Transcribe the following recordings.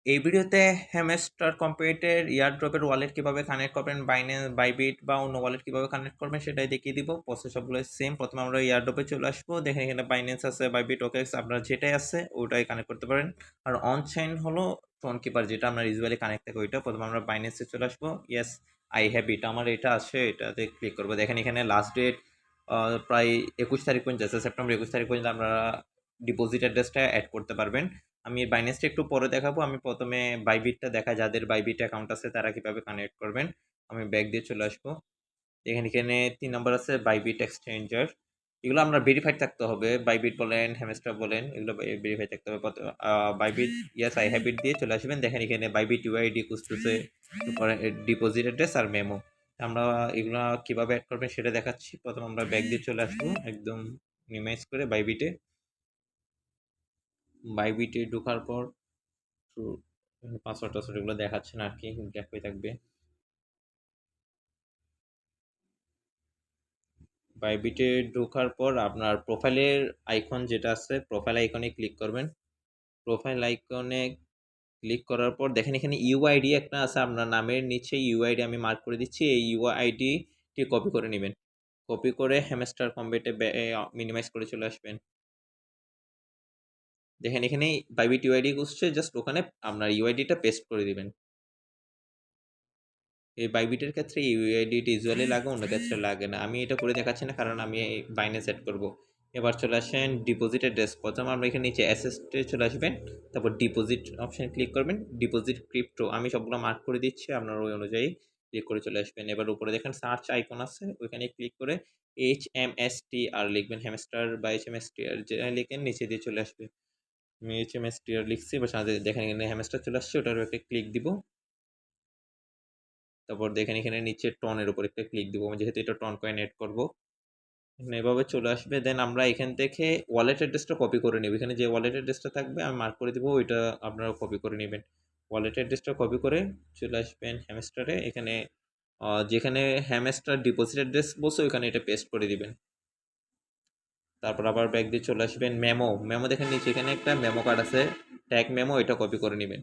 এই ভিডিওতে hamster computer ইয়ারড্রপের wallet কিভাবে কানেক্ট করবেন, বাইন্যান্স, বাইবিট বা অন্য ওয়ালেট কিভাবে কানেক্ট করবেন সেটাই দেখিয়ে দিব। প্রসেস সবগুলো সেম। প্রথমে আমরা ইয়ারড্রপে চলে আসবো, দেখেন এখানে বাইন্যান্স আছে, বাইবিট, ওকেক্স, আপনার যেটাই আছে ওটাই কানেক্ট করতে পারেন। আর অন চেইন হলো টোন কিপার, যেটা আমরা ইউজুয়ালি কানেক্ট থাকে ওইটা। প্রথমে আমরা বাইন্যান্সে চলে আসবো, ইয়েস আই হ্যাভ ইট, আমার এটা আছে, এটাতে ক্লিক করবো। দেখেন এখানে লাস্ট ডেট প্রায় 21 তারিখ পর্যন্ত আছে, সেপ্টেম্বর 21 তারিখ পর্যন্ত আপনারা ডিপোজিট অ্যাড্রেসটা অ্যাড করতে পারবেন। আমি বাইন্যান্সটা একটু পরে দেখাবো। আমি প্রথমে বাইবিটটা দেখা, যাদের বাইবিট অ্যাকাউন্ট আছে তারা কিভাবে কানেক্ট করবেন। আমি ব্যাক দিয়ে চলে আসবো, এখানে 3 নম্বর আছে বাইবিট এক্সচেঞ্জার। এগুলো আমরা ভেরিফাইড থাকতে হবে, বাইবিট বলেন, হ্যামস্টার বলেন, এগুলো ভেরিফাই থাকতে হবে। Bybit, yes I have it দিয়ে চলে আসবেন। দেখেন এখানে বাইবিট ইউআইডি খুঁজতেছে, তারপরে ডিপোজিট অ্যাড্রেস আর মেমো। আমরা এগুলো কিভাবে অ্যাড করবেন সেটা দেখাচ্ছি। প্রথমে আমরা ব্যাক দিয়ে চলে আসবো, একদম মিনিমাইজ করে বাইবিটে। বাইবিটে ঢোকার পর পাসওয়ার্ড টাসওয়ার্ড এগুলো দেখাচ্ছে না আর কি, গ্যাপ হয়ে থাকবে। বাইবিটে ঢোকার পর আপনার প্রোফাইলের আইকন যেটা আছে, প্রোফাইল আইকনে ক্লিক করবেন। প্রোফাইল আইকনে ক্লিক করার পর দেখেন এখানে ইউআইডি একটা আছে, আপনার নামের নিচে ইউআইডি আমি মার্ক করে দিচ্ছি। এই ইউআইডিটি কপি করে নেবেন। কপি করে হ্যামস্টার কম্বেটে মিনিমাইজ করে চলে আসবেন। দেখেন এখানে বাইবিট ইউআইডি খুঁজছে, জাস্ট ওখানে আপনার ইউআইডিটা পেস্ট করে দিবেন। এই বাইবিটের ক্ষেত্রে ইউআইডিটি ইউজুয়ালি লাগে, অন্য ক্ষেত্রে লাগে না। আমি এটা করে দেখাচ্ছি না কারণ আমি বাইনে সেট করব। এবার চলে আসেন ডিপোজিট অ্যাড্রেস। প্রথমে আমরা এখানে নিচে অ্যাসেসটে চলে আসবেন, তারপর ডিপোজিট অপশানে ক্লিক করবেন। ডিপোজিট ক্রিপ্টো আমি সবগুলো মার্ক করে দিচ্ছি, আপনারা ওই অনুযায়ী ক্লিক করে চলে আসবেন। এবার উপরে দেখেন সার্চ আইকন আছে, ওইখানে ক্লিক করে HMSTR লিখবেন, হ্যামস্টার বা HMSTR যেটা লিখেন নিচে দিয়ে চলে আসবে। আমি HMSTR লিখছি, এবার সাথে দেখেন এখানে হ্যামস্টার চলে আসছে, ওটার একটা ক্লিক দিব। তারপর দেখেন এখানে নিচে টনের উপর একটা ক্লিক দিব, যেহেতু এটা টন কয়েন এড করবো। এভাবে চলে আসবে। দেন আমরা এখান থেকে ওয়ালেট অ্যাড্রেসটা কপি করে নেব। এখানে যে ওয়ালেট অ্যাড্রেসটা থাকবে আমি মার্ক করে দিব, ওইটা আপনারা কপি করে নেবেন। ওয়ালেট অ্যাড্রেসটা কপি করে চলে আসবেন হ্যামস্টারে। এখানে যেখানে হ্যামস্টার ডিপোজিট অ্যাড্রেস বলছে ওইখানে এটা পেস্ট করে দিবেন। তারপর আবার ব্যাক দিয়ে চলে আসবেন। মেমো দেখেন নিচে এখানে একটা মেমো কার্ড আছে, ট্যাগ মেমো, এটা কপি করে নেবেন।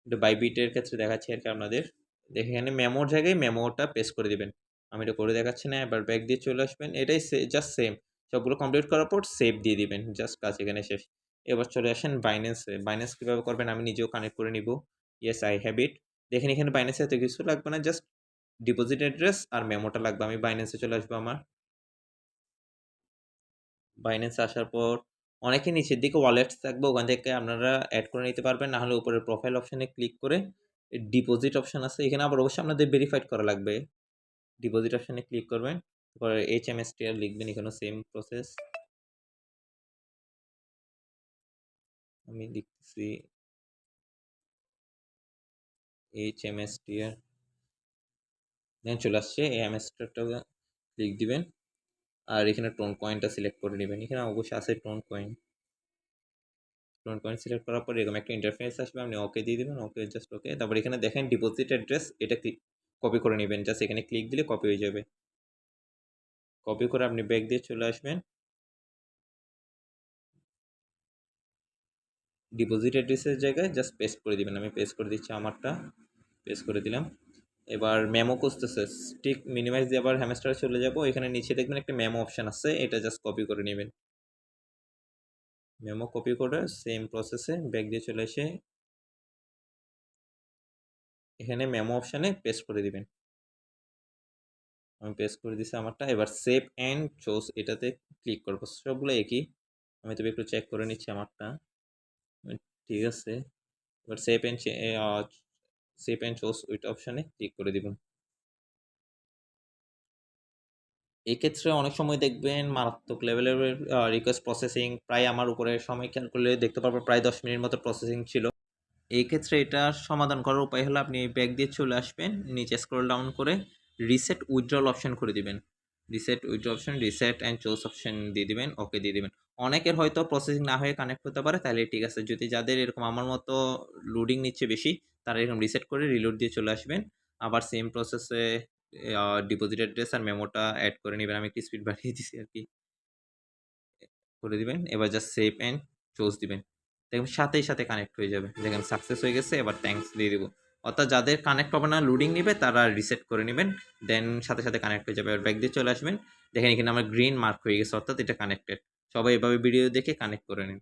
এটা বাইবিটের ক্ষেত্রে দেখাচ্ছি আর কি আপনাদের। দেখে এখানে মেমোর জায়গায় মেমোটা পেস্ট করে দিবেন। আমি এটা করে দেখাচ্ছি না। এবার ব্যাক দিয়ে চলে আসবেন, এটাই জাস্ট সেম। সবগুলো কমপ্লিট করার পর সেভ দিয়ে দিবেন, জাস্ট কাজ এখানে শেষ। এবার চলে আসেন বাইন্যান্সে। বাইন্যান্স কীভাবে করবেন আমি নিজেও কানেক্ট করে নিব। Yes I have it. দেখেন এখানে বাইন্যান্সে এত কিছু লাগবে না, জাস্ট ডিপোজিট অ্যাড্রেস আর মেমোটা লাগবে। আমি বাইন্যান্সে চলে আসবো। আমার বাইন্যান্সে আসার পর অনেকে নিচের দিকে ওয়ালেটস থাকবে, ওখান থেকে আপনারা অ্যাড করে নিতে পারবেন। না হলে উপরের প্রোফাইল অপশানে ক্লিক করে ডিপোজিট অপশান আছে, এখানে আবার অবশ্যই আপনাদের ভেরিফাইড করা লাগবে। ডিপোজিট অপশানে ক্লিক করবেন, তারপরে HMSTR লিখবেন, এখানেও সেম প্রসেস। আমি লিখতেছি HMSTR, দেন চলে আসছে। এই হ্যামস্টারটা ক্লিক দিবেন আর এখানে টোন কয়েনটা সিলেক্ট করে নেবেন। এখানে অবশ্যই আছে tone coin. Tone coin select করার পর এরকম একটা ইন্টারফেস আসবে, আপনি ওকে দিয়ে দিবেন। ওকে, জাস্ট ওকে। তারপর এখানে দেখেন ডিপোজিট অ্যাড্রেস, এটা কপি করে নেবেন। জাস্ট এখানে ক্লিক দিলে কপি হয়ে যাবে। কপি করে আপনি ব্যাক দিয়ে চলে আসবেন। ডিপোজিট অ্যাড্রেসের জায়গায় জাস্ট পেস্ট করে দিবেন। আমি পেস্ট করে দিচ্ছি, আমারটা পেস্ট করে দিলাম। এবার মেমো খুঁজতেছে, স্টিক মিনিমাইজ দিয়ে আবার হ্যামস্টারে চলে যাব। এখানে নিচে দেখবেন একটা মেমো অপশান আছে, এটা জাস্ট কপি করে নেবেন। মেমো কপি করে সেম প্রসেসে ব্যাক দিয়ে চলে এসে এখানে মেমো অপশানে পেস্ট করে দিবেন। আমি পেস্ট করে দিছি আমারটা। এবার সেভ অ্যান্ড চোজ এটাতে ক্লিক করবো। সবগুলো একই, আমি তবে একটু চেক করে নিচ্ছি আমারটা ঠিক আছে। এবার সেভ অ্যান্ড চোজ ওইটা অপশানে ক্লিক করে দিবেন। এক্ষেত্রে অনেক সময় দেখবেন মারাত্মক লেভেলের রিকোয়েস্ট প্রসেসিং, প্রায় আমার উপরে সময় খেয়াল করলে দেখতে পারবো প্রায় 10 মিনিট মতো প্রসেসিং ছিল। এই ক্ষেত্রে এটার সমাধান করার উপায় হলো আপনি ব্যাক দিয়ে চলে আসবেন, নিচে স্ক্রল ডাউন করে রিসেট উইথড্রল অপশন করে দিবেন। Reset withdrawal option, reset and choose option দিয়ে দিবেন, ওকে দিয়ে দিবেন। অনেকের হয়তো প্রসেসিং না হয়ে কানেক্ট হতে পারে, তাহলে ঠিক আছে। যদি যাদের এরকম আমার মতো লোডিং নিচ্ছে বেশি, তারা এরকম রিসেট করে রিলোড দিয়ে চলে আসবেন। আবার সেম প্রসেসে ডিপোজিট অ্যাড্রেস আর মেমোটা অ্যাড করে নেবেন। আমি একটু স্পিড বাড়িয়ে দিছি আর কি, করে দিবেন। এবার জাস্ট সেভ অ্যান্ড চোজ দিবেন। দেখবেন সাথে সাথে কানেক্ট হয়ে যাবে। দেখেন সাকসেস হয়ে গেছে, এবার থ্যাঙ্কস দিয়ে দিব। অর্থাৎ যাদের কানেক্ট হবে না, লোডিং নিবে, তারা রিসেট করে নেবেন, দেন সাথে সাথে কানেক্ট হয়ে যাবে। এবার ব্যাক দিয়ে চলে আসবেন, দেখেন এখানে আমার গ্রিন মার্ক হয়ে গেছে, অর্থাৎ এটা কানেক্টেড। সবাই এভাবে ভিডিও দেখে কানেক্ট করে নিন।